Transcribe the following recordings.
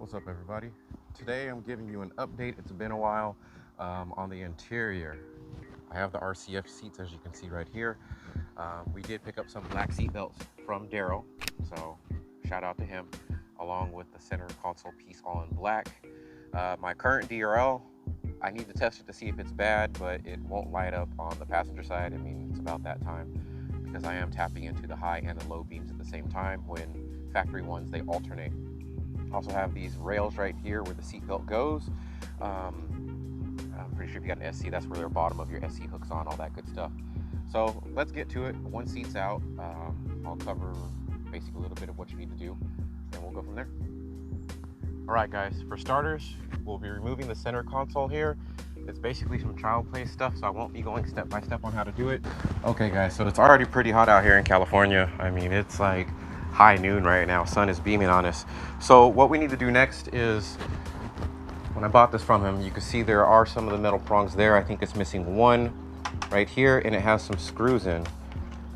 What's up, everybody? Today I'm giving you an update. It's been a while on the interior. I have the RCF seats, as you can see right here. We did pick up some black seat belts from Daryl, so shout out to him, along with the center console piece all in black. My current DRL, I need to test it to see if it's bad, but it won't light up on the passenger side. I mean, it's about that time because I am tapping into the high and the low beams at the same time. When factory ones, they alternate. Also have these rails right here where the seatbelt goes. I'm pretty sure if you got an SC, that's where the bottom of your SC hooks on, all that good stuff. So let's get to it. One seat's out. I'll cover basically a little bit of what you need to do, and we'll go from there. All right, guys, for starters, we'll be removing the center console here. It's basically some child play stuff, so I won't be going step by step on how to do it. Okay, guys, so it's already pretty hot out here in California. I mean, it's like high noon right now. Sun is beaming on us. So what we need to do next is, when I bought this from him, you can see there are some of the metal prongs there. I think it's missing one right here, and it has some screws in.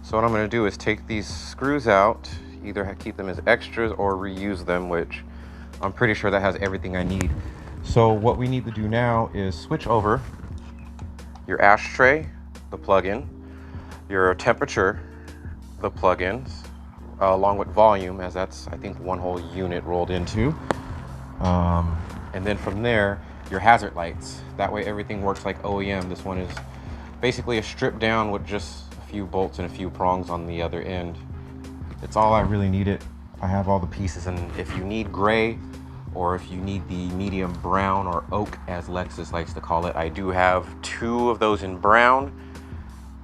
So what I'm gonna do is take these screws out, either keep them as extras or reuse them, which I'm pretty sure that has everything I need. So what we need to do now is switch over your ashtray, the plug-in, your temperature, the plug-ins, along with volume, as that's, I think, one whole unit rolled into. And then from there, your hazard lights. That way everything works like OEM. This one is basically a strip down with just a few bolts and a few prongs on the other end. It's all I really needed. I have all the pieces, and if you need gray or if you need the medium brown or oak, as Lexus likes to call it, I do have two of those in brown,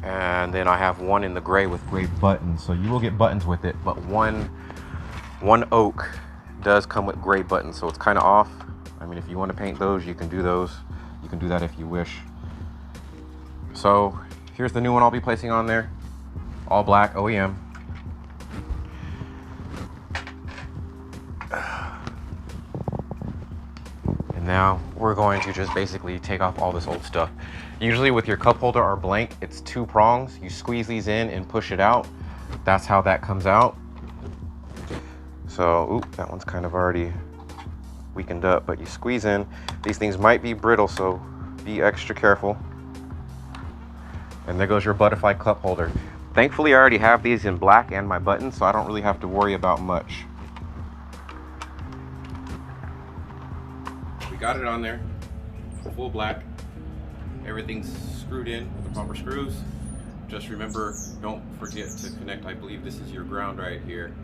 and then I have one in the gray with gray buttons. So you will get buttons with it, but one oak does come with gray buttons, so it's kind of off. I mean, if you want to paint those, you can do those. You can do that if you wish. So here's the new one I'll be placing on there. All black, OEM. And now we're going to just basically take off all this old stuff. Usually with your cup holder or blank, it's two prongs. You squeeze these in and push it out. That's how that comes out. So, oop, that one's kind of already weakened up, but you squeeze in. These things might be brittle, so be extra careful. And there goes your butterfly cup holder. Thankfully, I already have these in black and my buttons, so I don't really have to worry about much. We got it on there, full black. Everything's screwed in with the proper screws. Just remember, don't forget to connect, I believe this is your ground right here,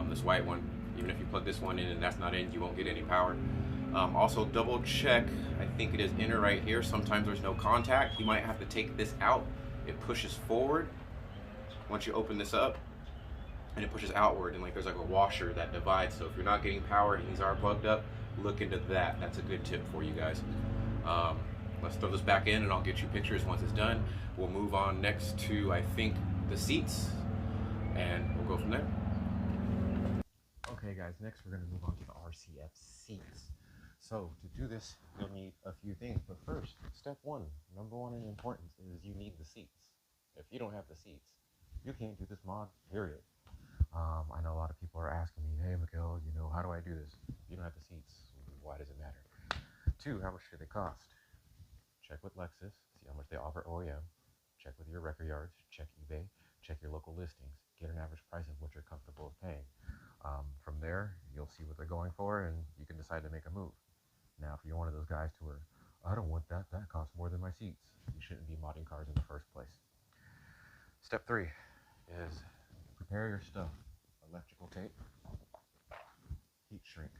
this white one. Even if you plug this one in and that's not in, you won't get any power. Also double check, I think it is inner right here. Sometimes there's no contact. You might have to take this out. It pushes forward once you open this up, and it pushes outward, and like there's like a washer that divides. So if you're not getting power and these are plugged up, look into that. That's a good tip for you guys. Let's throw this back in and I'll get you pictures once it's done. We'll move on next to, I think, the seats, and we'll go from there. Okay guys, next we're going to move on to the RCF seats. So to do this, you'll need a few things, but first, step one, number one in importance, is you need the seats. If you don't have the seats, you can't do this mod, period. I know a lot of people are asking me, hey Miguel, how do I do this? If you don't have the seats, why does it matter? Two, how much do they cost? Check with Lexus, see how much they offer OEM. Check with your record yards, check eBay, check your local listings, get an average price of what you're comfortable with paying. From there, you'll see what they're going for, and you can decide to make a move. Now, if you're one of those guys who are, I don't want that costs more than my seats, you shouldn't be modding cars in the first place. Step three is prepare your stuff. Electrical tape, heat shrink.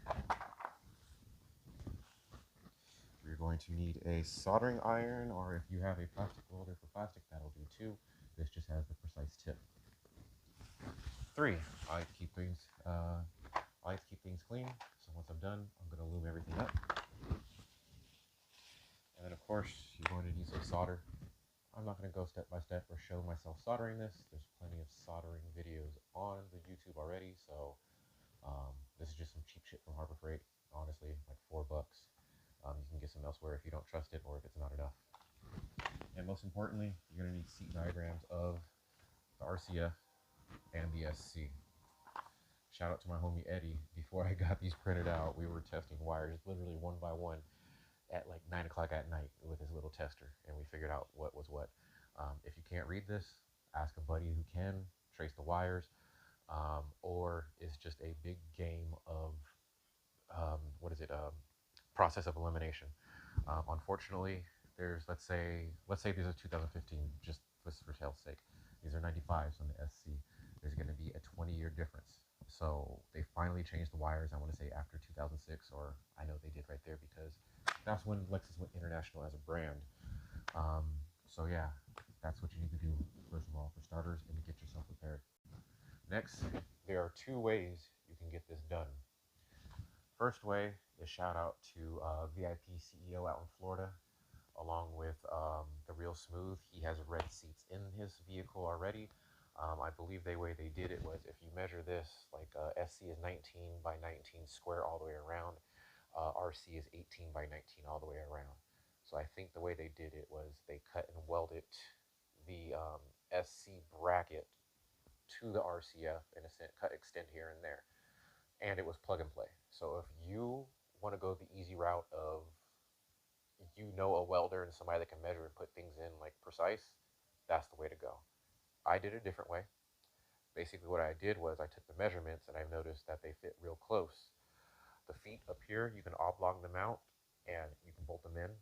You're going to need a soldering iron, or if you have a plastic welder for plastic, that'll do too. This just has the precise tip. Three, I like to keep things clean. So once I'm done, I'm going to lube everything up. And then of course, you're going to need some solder. I'm not going to go step by step or show myself soldering this. There's plenty of soldering videos on the YouTube already. So this is just some cheap shit from Harbor Freight. Honestly, like $4. You can get some elsewhere if you don't trust it or if it's not enough. And most importantly, you're going to need seat diagrams of the RCF and the SC. shout out to my homie Eddie. Before I got these printed out, we were testing wires literally one by one at like 9 o'clock at night with his little tester, and we figured out what was what. If you can't read this, ask a buddy who can trace the wires, or it's just a big game of what is it? Process of elimination. Unfortunately, let's say there's a 2015, just for hell's sake. These are 95s on the SC. There's going to be a 20-year difference. So they finally changed the wires. I want to say after 2006, or I know they did right there because that's when Lexus went international as a brand. So yeah, that's what you need to do first of all for starters and to get yourself prepared. Next, there are two ways you can get this done. First way is shout out to VIP CEO out in Florida, along with the Real Smooth. He has red seats in his vehicle already. I believe the way they did it was if you measure this, like SC is 19 by 19 square all the way around, RC is 18 by 19 all the way around. So I think the way they did it was they cut and welded the SC bracket to the RCF in a sense, cut extend here and there, and it was plug and play. So if you want to go the easy route of a welder and somebody that can measure and put things in like precise, that's the way to go. I did a different way. Basically, what I did was I took the measurements and I've noticed that they fit real close. The feet up here, you can oblong them out and you can bolt them in.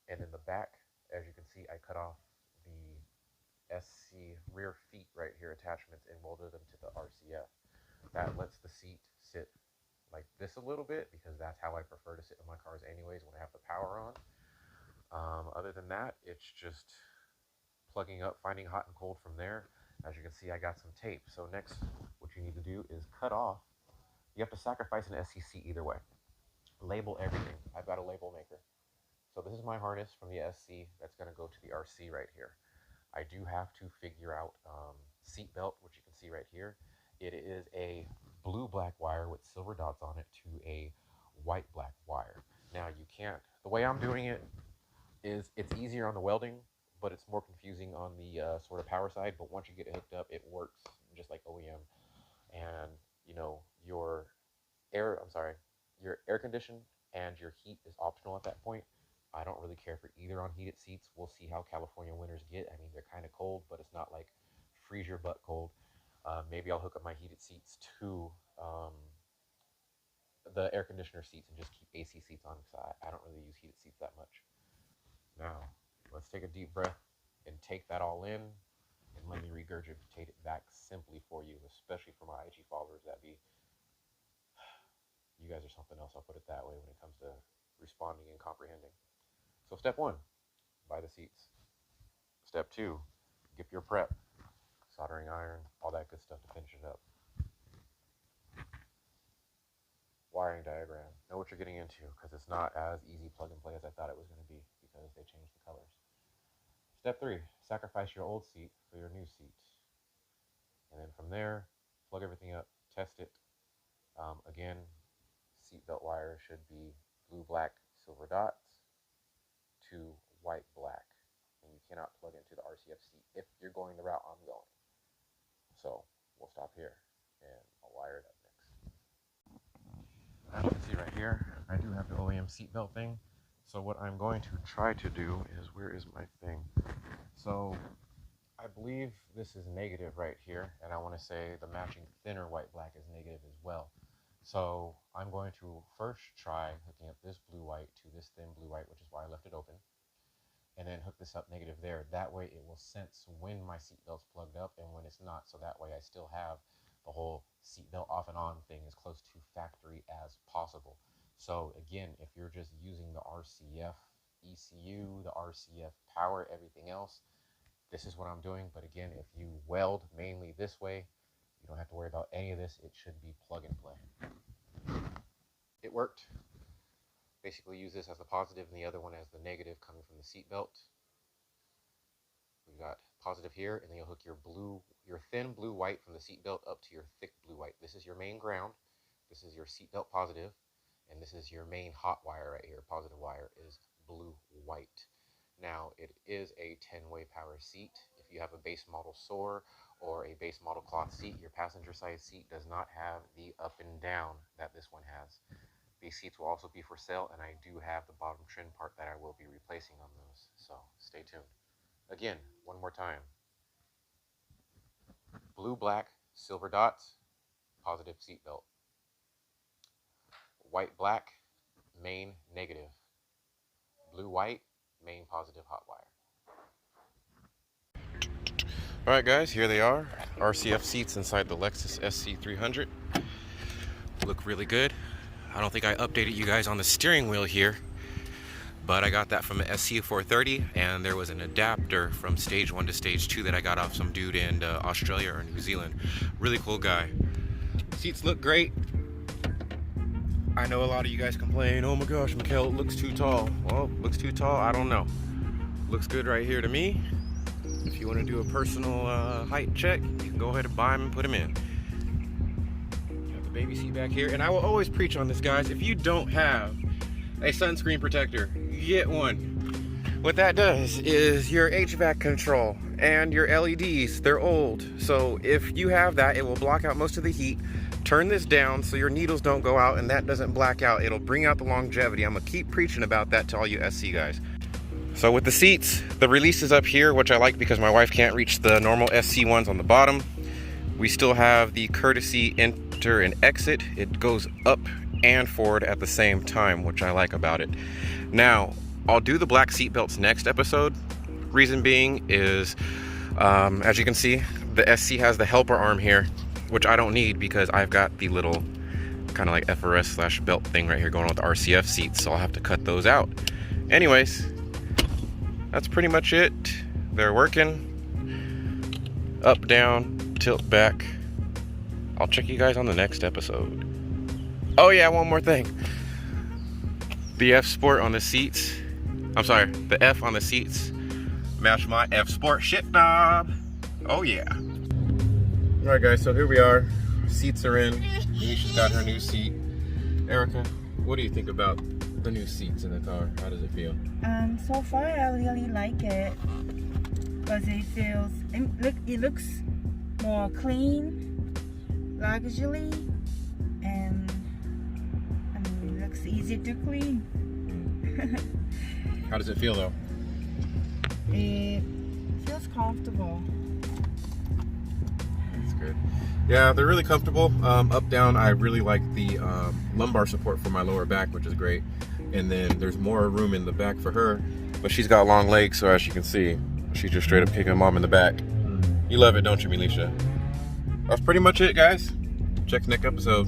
And in the back, as you can see, I cut off the SC rear feet right here attachments and welded them to the RCF. That lets the seat sit like this a little bit because that's how I prefer to sit in my cars anyways when I have the power on. Other than that, it's just plugging up, finding hot and cold from there. As you can see, I got some tape. So next, what you need to do is cut off. You have to sacrifice an SCC either way. Label everything. I've got a label maker. So this is my harness from the SC that's going to go to the RC right here. I do have to figure out seat belt, which you can see right here. It is a blue-black wire with silver dots on it to a white-black wire. Now you can't, the way I'm doing it is it's easier on the welding, but it's more confusing on the sort of power side. But once you get it hooked up, it works just like OEM. And you know, your air condition and your heat is optional at that point. I don't really care for either on heated seats. We'll see how California winters get. I mean, they're kind of cold, but it's not like freeze your butt cold. Maybe I'll hook up my heated seats to the air conditioner seats and just keep AC seats on because I don't really use heated seats that much. Now, let's take a deep breath and take that all in and let me regurgitate it back simply for you, especially for my IG followers that be, you guys are something else, I'll put it that way when it comes to responding and comprehending. So step one, buy the seats. Step two, get your prep, soldering iron, all that good stuff to finish it up. Wiring diagram, know what you're getting into because it's not as easy plug and play as I thought it was going to be because they changed the colors. Step three, sacrifice your old seat for your new seat. And then from there, plug everything up, test it. Again, seatbelt wire should be blue, black, silver dots to white, black. And you cannot plug into the RCF seat if you're going the route I'm going. So we'll stop here and I'll wire it up next. As you can see right here, I do have the OEM seatbelt thing. So what I'm going to try to do is, where is my thing? So I believe this is negative right here, and I want to say the matching thinner white black is negative as well. So I'm going to first try hooking up this blue white to this thin blue white, which is why I left it open, and then hook this up negative there. That way it will sense when my seatbelt's plugged up and when it's not, so that way I still have the whole seatbelt off and on thing as close to factory as possible. So again, if you're just using the RCF ECU, the RCF power, everything else, this is what I'm doing. But again, if you weld mainly this way, you don't have to worry about any of this. It should be plug and play. It worked. Basically use this as the positive and the other one as the negative coming from the seat belt. We've got positive here, and then you'll hook your thin blue white from the seat belt up to your thick blue white. This is your main ground. This is your seat belt positive, and this is your main hot wire right here. Positive wire is blue white. Now, it is a 10-way power seat. If you have a base model SOAR or a base model cloth seat, your passenger side seat does not have the up and down that this one has. These seats will also be for sale, and I do have the bottom trim part that I will be replacing on those, so stay tuned. Again, one more time. Blue, black, silver dots, positive seat belt. White, black, main, negative. Blue, white, main, positive, hot wire. Alright guys, here they are. RCF seats inside the Lexus SC300. Look really good. I don't think I updated you guys on the steering wheel here, but I got that from an SC430, and there was an adapter from stage 1 to stage 2 that I got off some dude in Australia or New Zealand. Really cool guy. Seats look great. I know a lot of you guys complain, oh my gosh, Mikhail, it looks too tall. Well, looks too tall, I don't know. Looks good right here to me. If you want to do a personal height check, you can go ahead and buy them and put them in. Got the baby seat back here, and I will always preach on this, guys. If you don't have a sunscreen protector, get one. What that does is your HVAC control and your LEDs, they're old. So if you have that, it will block out most of the heat. Turn this down so your needles don't go out and that doesn't black out. It'll bring out the longevity. I'm gonna keep preaching about that to all you SC guys. So with the seats, the release is up here, which I like because my wife can't reach the normal SC ones on the bottom. We still have the courtesy enter and exit. It goes up and forward at the same time, which I like about it. Now, I'll do the black seat belts next episode. Reason being is, as you can see, the SC has the helper arm here, which I don't need because I've got the little kind of like FRS / belt thing right here going on with the RCF seats, so I'll have to cut those out. Anyways, that's pretty much it. They're working. Up, down, tilt back. I'll check you guys on the next episode. Oh yeah, one more thing. The F Sport on the seats. I'm sorry, the F on the seats match my F Sport shit knob. Oh yeah. Alright guys, so here we are. Seats are in. She's got her new seat. Erica, what do you think about the new seats in the car? How does it feel? So far I really like it because it looks more clean, luxury, and it looks easy to clean. How does it feel though? It feels comfortable. That's good. Yeah, they're really comfortable. Up, down, I really like the lumbar support for my lower back, which is great. And then there's more room in the back for her, but she's got long legs, so as you can see, she's just straight up kicking mom in the back. You love it, don't you, Melisha? That's pretty much it, guys. Check the next episode.